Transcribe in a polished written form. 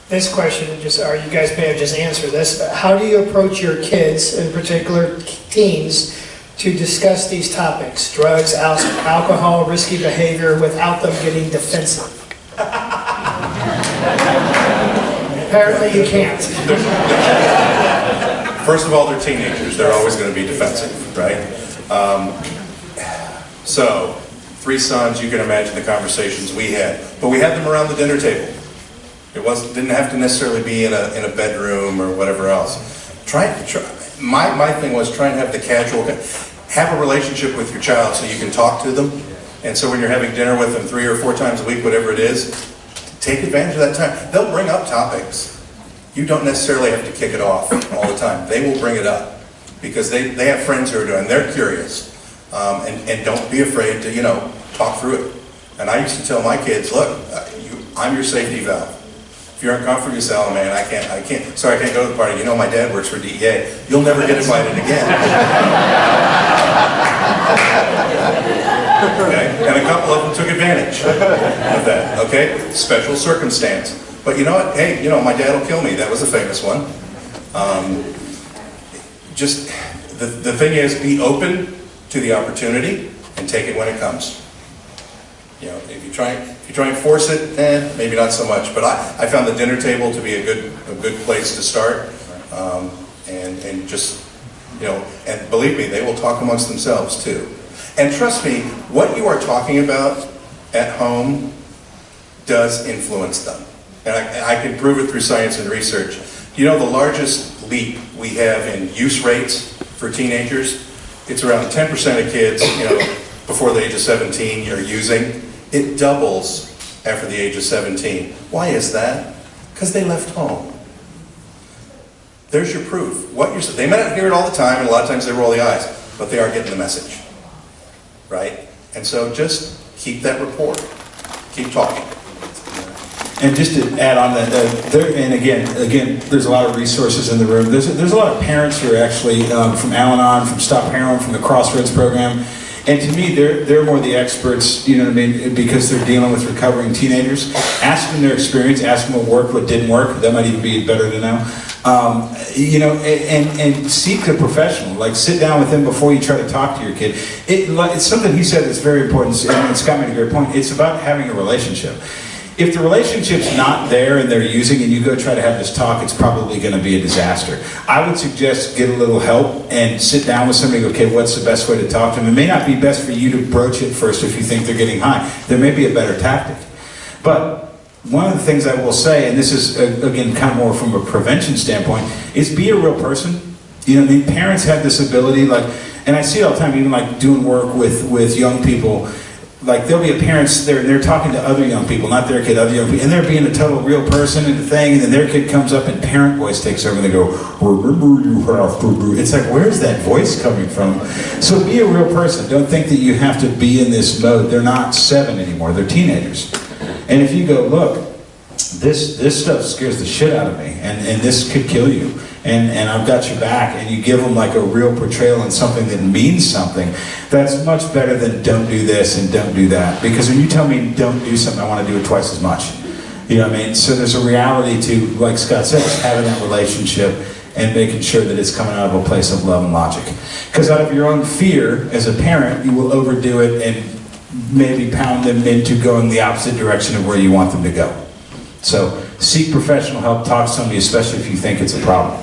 This question, or you guys may have just answered this, but how do you approach your kids, in particular teens, to discuss these topics, drugs, alcohol, risky behavior, without them getting defensive? Apparently you can't. First of all, they're teenagers. They're always going to be defensive, right? So, 3 sons, you can imagine the conversations we had. But we had them around the dinner table. Didn't have to necessarily be in a bedroom or whatever else. My thing was try and have the have a relationship with your child so you can talk to them. And so when you're having dinner with them 3 or 4 times a week, whatever it is, take advantage of that time. They'll bring up topics. You don't necessarily have to kick it off all the time. They will bring it up because they have friends who are doing it. They're curious. And don't be afraid to, talk through it. And I used to tell my kids, look, I'm your safety valve. If you're uncomfortable, you say, oh man, I can't go to the party. My dad works for DEA. You'll never get invited again. Okay? And a couple of them took advantage of that, okay? Special circumstance. But you know what? Hey, my dad will kill me. That was a famous one. Just, the thing is, be open to the opportunity and take it when it comes. If you try and force it, maybe not so much. But I found the dinner table to be a good place to start, and just and believe me, they will talk amongst themselves too. And trust me, what you are talking about at home does influence them, and I can prove it through science and research. The largest leap we have in use rates for teenagers, it's around 10% of kids, before the age of 17 are using. It doubles after the age of 17. Why is that? Because they left home. There's your proof. They may not hear it all the time, and a lot of times they roll the eyes, but they are getting the message, right? And so just keep that rapport. Keep talking. And just to add on that, and again, there's a lot of resources in the room. There's a lot of parents who are actually from Al-Anon, from Stop Heroin, from the Crossroads Program. And to me, they're more the experts, because they're dealing with recovering teenagers. Ask them their experience, ask them what worked, what didn't work. That might even be better to know. And seek a professional. Like, sit down with them before you try to talk to your kid. It's something he said that's very important, and Scott made a great point. It's about having a relationship. If the relationship's not there and they're using and you go try to have this talk, it's probably going to be a disaster. I would suggest get a little help and sit down with somebody and go, okay, what's the best way to talk to them? It may not be best for you to broach it first if you think they're getting high. There may be a better tactic. But one of the things I will say, and this is, again, kind of more from a prevention standpoint, is be a real person. Parents have this ability, and I see it all the time, even doing work with young people. There'll be parents they're talking to other young people, not their kid, other young people, and they're being a total real person and a thing, and then their kid comes up and parent voice takes over and they go, remember you have to do. It's like, where's that voice coming from? So be a real person. Don't think that you have to be in this mode. They're not 7 anymore, they're teenagers. And if you go, look, this stuff scares the shit out of me, and this could kill you, and I've got your back, and you give them a real portrayal and something that means something, that's much better than don't do this and don't do that. Because when you tell me don't do something, I want to do it twice as much. You know what I mean? So there's a reality to, like Scott said, having that relationship and making sure that it's coming out of a place of love and logic. Because out of your own fear, as a parent, you will overdo it and maybe pound them into going the opposite direction of where you want them to go. So seek professional help, talk to somebody, especially if you think it's a problem.